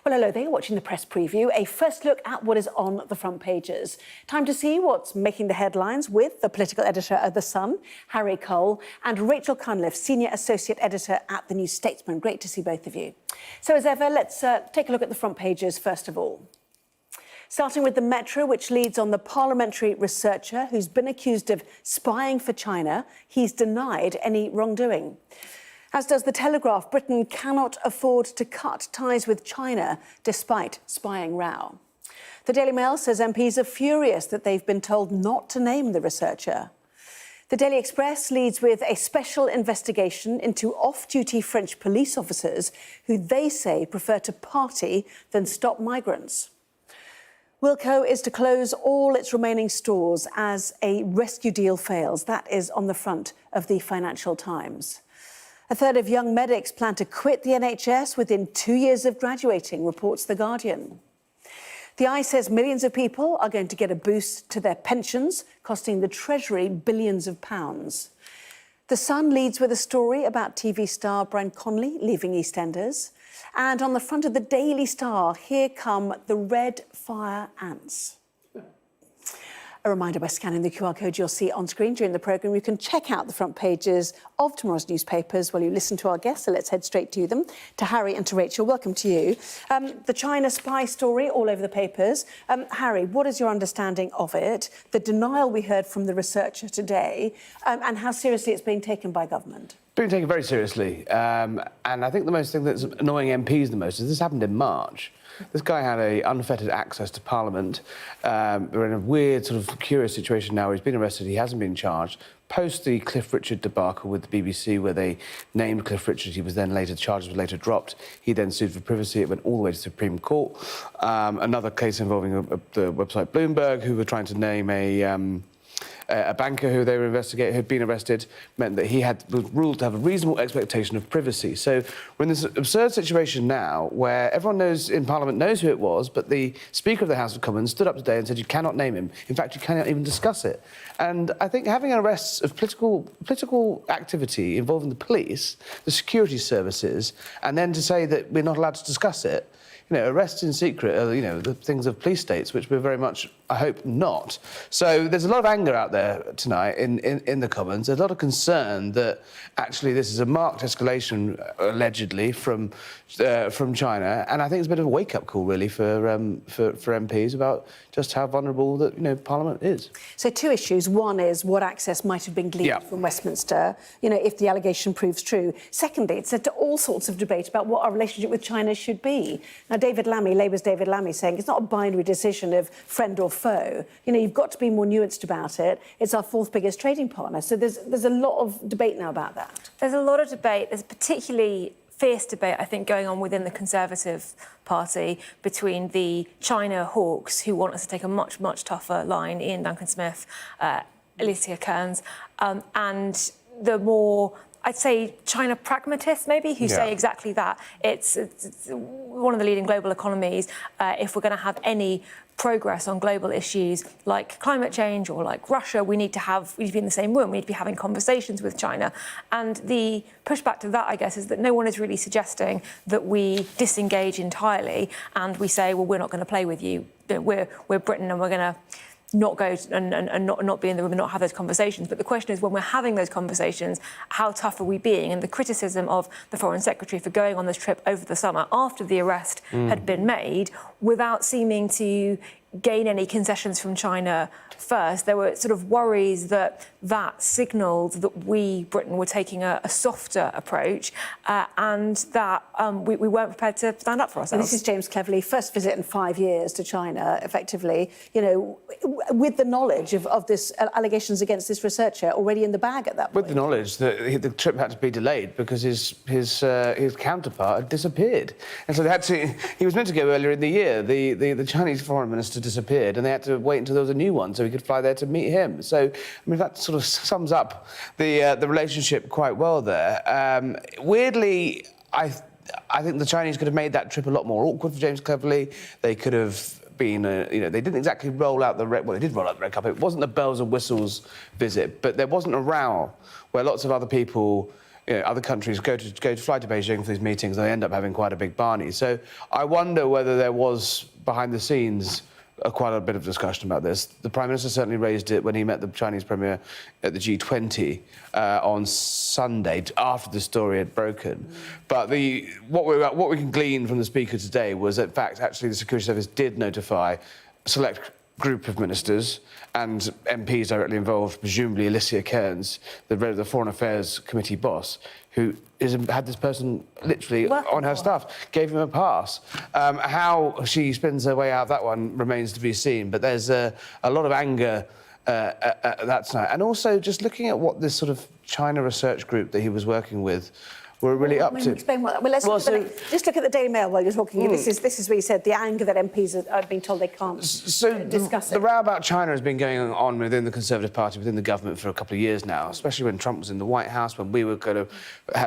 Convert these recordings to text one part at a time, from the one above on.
Well, hello there, you're watching the press preview, a first look at what is on the front pages. Time to see what's making the headlines with the political editor of The Sun, Harry Cole, and Rachel Cunliffe, senior associate editor at the new Statesman. Great to see both of you. So as ever, let's take a look at the front pages first of all. Starting with the Metro, which leads on the parliamentary researcher who's been accused of spying for China. He's denied any wrongdoing. As does the Telegraph, Britain cannot afford to cut ties with China despite spying row. The Daily Mail says MPs are furious that they've been told not to name the researcher. The Daily Express leads with a special investigation into off-duty French police officers who they say prefer to party than stop migrants. Wilko is to close all its remaining stores as a rescue deal fails. That is on the front of the Financial Times. A third of young medics plan to quit the NHS within 2 years of graduating, reports The Guardian. The Eye says millions of people are going to get a boost to their pensions, costing the Treasury billions of pounds. The Sun leads with a story about TV star Brian Conley leaving EastEnders. And on the front of the Daily Star, here come the red fire ants. A reminder, by scanning the QR code you'll see on screen during the programme, you can check out the front pages of tomorrow's newspapers while you listen to our guests. So let's head straight to them. To Harry and to Rachel, welcome to you. The China spy story all over the papers. Harry, what is your understanding of it, the denial we heard from the researcher today, and how seriously it's being taken by government? Being taken very seriously. And I think the most thing that's annoying MPs the most is this happened in March. This guy had unfettered access to Parliament. We're in a weird, sort of curious situation now where he's been arrested, he hasn't been charged. Post the Cliff Richard debacle with the BBC, where they named Cliff Richard, he was then later, charges were later dropped. He then sued for privacy. It went all the way to the Supreme Court. Another case involving the website Bloomberg, who were trying to name a banker who they were investigating, who'd been arrested, meant that he was ruled to have a reasonable expectation of privacy. So we're in this absurd situation now where everyone knows in Parliament knows who it was, but the Speaker of the House of Commons stood up today and said you cannot name him. In fact, you cannot even discuss it. And I think having arrests of political activity involving the police, the security services, and then to say that we're not allowed to discuss it, you know, arrests in secret are, you know, the things of police states, which we're very much, I hope, not. So there's a lot of anger out there tonight in the Commons. There's a lot of concern that actually this is a marked escalation, allegedly, from China. And I think it's a bit of a wake-up call, really, for MPs about just how vulnerable that, you know, Parliament is. So two issues. One is what access might have been gleaned from Westminster, you know, if the allegation proves true. Secondly, it's led to all sorts of debate about what our relationship with China should be. Now, David Lammy, Labour's David Lammy, saying it's not a binary decision of friend or foe. You know, you've got to be more nuanced about it. It's our fourth biggest trading partner. So there's a lot of debate now about that. There's a lot of debate. There's particularly fierce debate, I think, going on within the Conservative Party between the China hawks, who want us to take a much, much tougher line, Ian Duncan-Smith, Alicia Kearns, and the more, I'd say, China pragmatists, maybe, who say exactly that. It's one of the leading global economies. If we're going to have any progress on global issues like climate change or like Russia, we need to be in the same room. We need to be having conversations with China. And the pushback to that, I guess, is that no one is really suggesting that we disengage entirely and we say, well, we're not going to play with you. We're Britain and we're going to not go and not be in the room and not have those conversations. But the question is, when we're having those conversations, how tough are we being? And the criticism of the Foreign Secretary for going on this trip over the summer after the arrest had been made without seeming to gain any concessions from China first. There were sort of worries that signalled that we, Britain, were taking a softer approach and that we weren't prepared to stand up for ourselves. And this is James Cleverly, first visit in 5 years to China, effectively, you know, with the knowledge of this allegations against this researcher already in the bag at that point. With the knowledge that the trip had to be delayed because his counterpart had disappeared. And so he was meant to go earlier in the year. The Chinese foreign minister disappeared and they had to wait until there was a new one so he could fly there to meet him. So, I mean, that sort of sums up the relationship quite well there. Weirdly, I think the Chinese could have made that trip a lot more awkward for James Cleverly. They could have been, you know, they didn't exactly roll out the red... Well, they did roll out the red carpet. It wasn't a bells and whistles visit, but there wasn't a row where lots of other people other countries fly to Beijing for these meetings, and they end up having quite a big Barney. So I wonder whether there was behind the scenes quite a bit of discussion about this. The Prime Minister certainly raised it when he met the Chinese Premier at the G20 on Sunday, after the story had broken. But what we can glean from the Speaker today was that, in fact, actually the Security Service did notify a select group of ministers and MPs directly involved, presumably Alicia Kearns, the Foreign Affairs Committee boss, who had this person literally on her staff, gave him a pass. How she spins her way out of that one remains to be seen, but there's a lot of anger that tonight. And also just looking at what this sort of China research group that he was working with were really up to. Explain what. Well, just look at the Daily Mail while you're talking. This is where you said the anger that MPs are being told they can't discuss it. The row about China has been going on within the Conservative Party, within the government for a couple of years now, especially when Trump was in the White House, when we were going to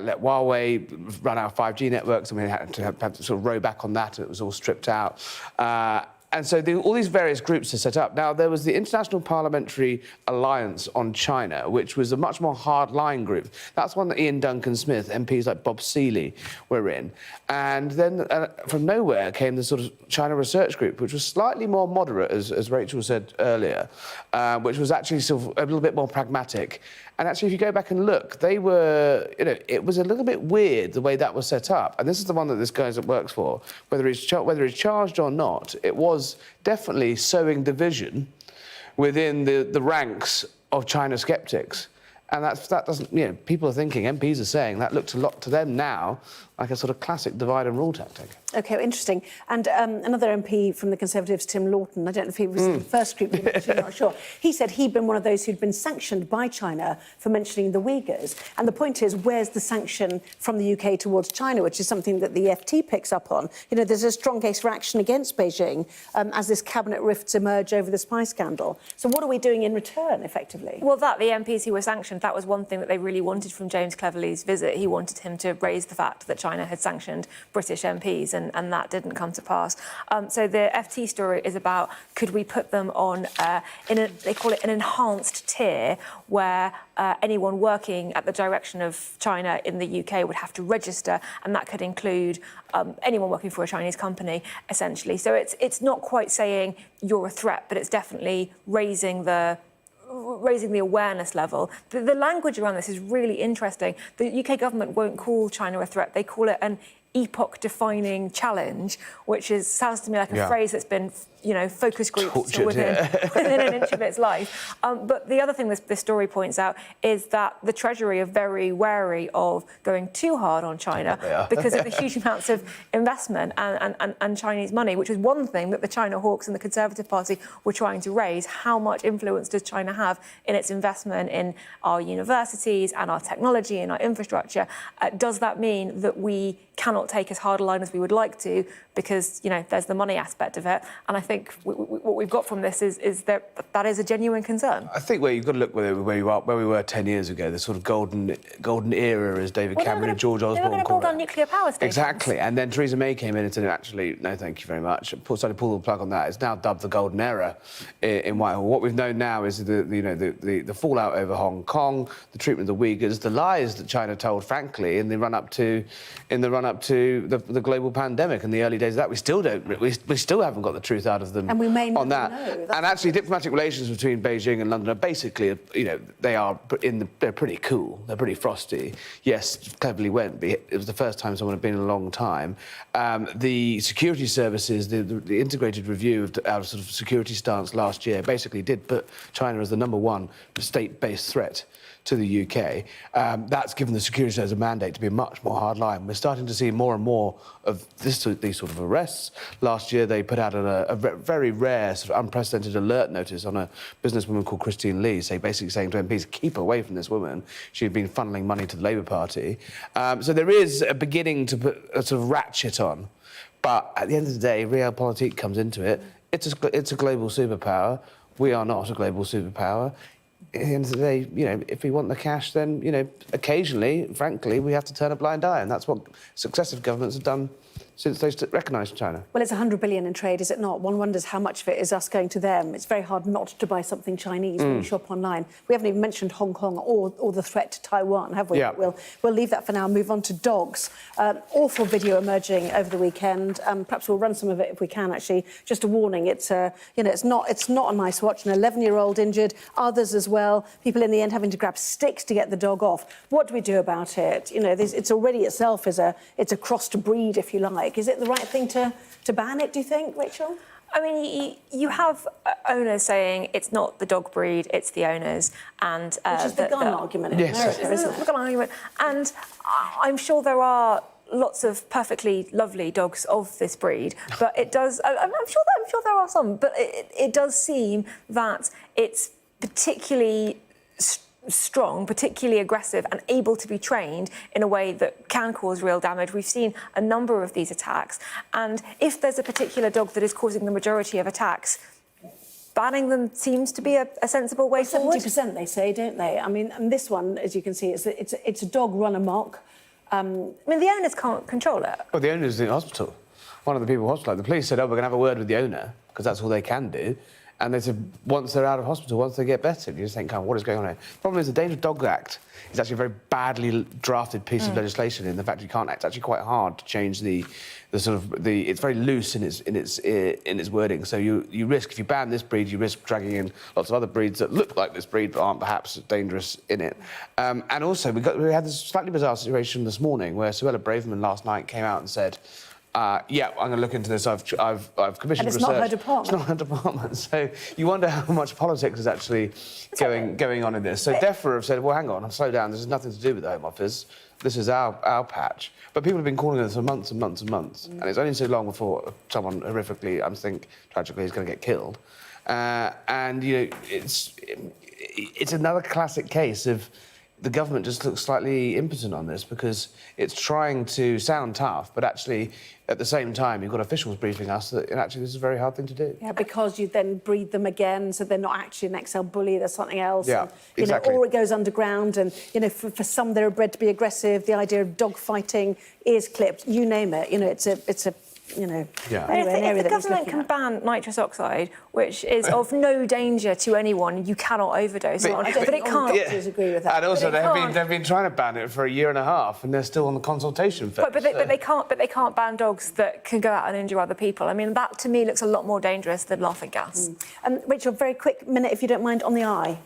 let Huawei run our 5G networks, and we had to sort of row back on that, and it was all stripped out. And so all these various groups are set up. Now, there was the International Parliamentary Alliance on China, which was a much more hard-line group. That's one that Ian Duncan-Smith, MPs like Bob Seeley, were in. And then from nowhere came the sort of China Research Group, which was slightly more moderate, as Rachel said earlier, which was actually sort of a little bit more pragmatic. And actually, if you go back and look, they were, it was a little bit weird the way that was set up. And this is the one that this guy works for. Whether he's charged or not, it was definitely sowing division within the ranks of China skeptics. And that doesn't, people are thinking, MPs are saying, that looks a lot to them now like a sort of classic divide and rule tactic. OK, interesting. And another MP from the Conservatives, Tim Lawton, I don't know if he was in the first group, I'm not sure. He said he'd been one of those who'd been sanctioned by China for mentioning the Uyghurs. And the point is, where's the sanction from the UK towards China, which is something that the FT picks up on? There's a strong case for action against Beijing as this cabinet rifts emerge over the spy scandal. So what are we doing in return, effectively? Well, the MPs who were sanctioned, that was one thing that they really wanted from James Cleverly's visit. He wanted him to raise the fact that China had sanctioned British MPs, and that didn't come to pass. So the FT story is about, could we put them on, they call it an enhanced tier, where anyone working at the direction of China in the UK would have to register, and that could include anyone working for a Chinese company, essentially. So it's not quite saying you're a threat, but it's definitely raising the awareness level. The language around this is really interesting. The UK government won't call China a threat. They call it an epoch-defining challenge, which sounds to me like a phrase that's been, focus groups within an inch of its life. But the other thing this story points out is that the Treasury are very wary of going too hard on China because of the huge amounts of investment and Chinese money, which is one thing that the China hawks and the Conservative Party were trying to raise. How much influence does China have in its investment in our universities and our technology and our infrastructure? Does that mean that we cannot take as hard a line as we would like to, because there's the money aspect of it? And I think what we've got from this is that is a genuine concern. I think where you've got to look where we were 10 years ago, the sort of golden era, as David Cameron and George Osborne called it. They were going to build on nuclear power stations. Exactly, and then Theresa May came in and said, actually, no, thank you very much. Started to pull the plug on that. It's now dubbed the golden era in Whitehall. What we've known now is the fallout over Hong Kong, the treatment of the Uyghurs, the lies that China told, frankly, in the run up to the global pandemic and the early days of that. We still haven't got the truth out of them, and we may not on that. And actually, diplomatic relations between Beijing and London are basically, they're pretty cool. They're pretty frosty. Yes, Cleverly went, but it was the first time someone had been in a long time. The security services, the integrated review of our sort of security stance last year, basically did put China as the #1 state-based threat to the UK. That's given the security service a mandate to be a much more hard line. We're starting to see more and more of these sort of arrests. Last year, they put out a very rare, sort of unprecedented alert notice on a businesswoman called Christine Lee, basically saying to MPs, keep away from this woman. She had been funneling money to the Labour Party. So there is a beginning to put a sort of ratchet on. But at the end of the day, realpolitik comes into it. It's a global superpower. We are not a global superpower. At the end of the day, if we want the cash, then, occasionally, frankly, we have to turn a blind eye. And that's what successive governments have done since they recognised China. Well, it's 100 billion in trade, is it not? One wonders how much of it is us going to them. It's very hard not to buy something Chinese when you shop online. We haven't even mentioned Hong Kong or the threat to Taiwan, have we? Yeah. We'll leave that for now and move on to dogs. Awful video emerging over the weekend. Perhaps we'll run some of it if we can, actually. Just a warning, it's not a nice watch. An 11-year-old injured, others as well. People in the end having to grab sticks to get the dog off. What do we do about it? It's already itself it's a crossed breed, if you like. Is it the right thing to ban it, do you think, Rachel? I mean, you have owners saying it's not the dog breed, it's the owners, and which is the gun argument in America, isn't it? The gun argument, and I'm sure there are lots of perfectly lovely dogs of this breed, but it does. I'm sure there are some, but it does seem that it's particularly strong, particularly aggressive, and able to be trained in a way that can cause real damage. We've seen a number of these attacks, and if there's a particular dog that is causing the majority of attacks, banning them seems to be a sensible way forward. 70% they say, don't they? I mean, and this one, as you can see, it's a dog run amok. I mean, the owners can't control it. Well, the owner's in hospital. One of the people in hospital, the police said, oh, we're going to have a word with the owner, because that's all they can do. And they said, once they're out of hospital, once they get better, you just think, oh, what is going on here? The problem is the Dangerous Dog Act is actually a very badly drafted piece of legislation in the fact you can't act. It's actually quite hard to change it's very loose in its wording. So you risk, if you ban this breed, you risk dragging in lots of other breeds that look like this breed but aren't perhaps dangerous in it. And also, we had this slightly bizarre situation this morning where Suella Braverman last night came out and said, yeah, I'm going to look into this. I've commissioned research. And it's not her department. It's not her department. So you wonder how much politics is actually going on in this. So DEFRA have said, well, hang on, slow down. This has nothing to do with the Home Office. This is our patch. But people have been calling this for months and months and months. And it's only so long before someone horrifically, I think, tragically, is going to get killed. And, it's another classic case of the government just looks slightly impotent on this because it's trying to sound tough, but actually, at the same time, you've got officials briefing us that actually this is a very hard thing to do. Yeah, because you then breed them again, so they're not actually an XL bully, they're something else. Yeah, and, exactly. Or it goes underground, and for some they're bred to be aggressive. The idea of dog fighting, ears clipped, you name it. It's a. Yeah. If the government can ban nitrous oxide, which is of no danger to anyone, you cannot overdose on it. But it can't. Doctors agree with that. And also, they've been trying to ban it for a year and a half, and they're still on the consultation phase. But they can't ban dogs that can go out and injure other people. I mean, that to me looks a lot more dangerous than laughing gas. Rachel, very quick minute, if you don't mind, on the eye.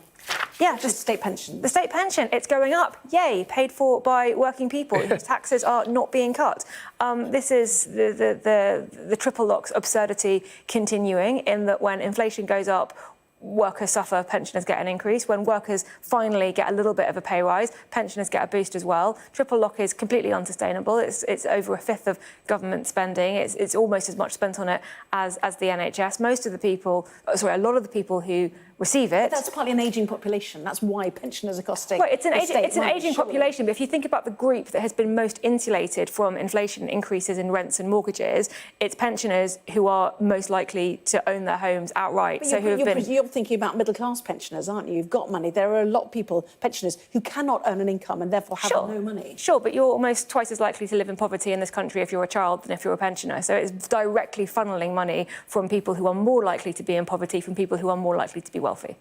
Yeah, the state pension. The state pension, it's going up. Yay, paid for by working people whose taxes are not being cut. This is the triple lock's absurdity continuing in that when inflation goes up, workers suffer, pensioners get an increase. When workers finally get a little bit of a pay rise, pensioners get a boost as well. Triple lock is completely unsustainable. It's over a fifth of government spending. It's almost as much spent on it as the NHS. A lot of the people who receive it. But that's partly an ageing population. That's why pensioners are costing. Right, it's an ageing population, but if you think about the group that has been most insulated from inflation increases in rents and mortgages, it's pensioners who are most likely to own their homes outright. You're thinking about middle-class pensioners, aren't you? You've got money. There are a lot of people, pensioners, who cannot earn an income and therefore have no money. Sure, but you're almost twice as likely to live in poverty in this country if you're a child than if you're a pensioner. So it's directly funneling money from people who are more likely to be in poverty, from people who are more likely to be wealthy.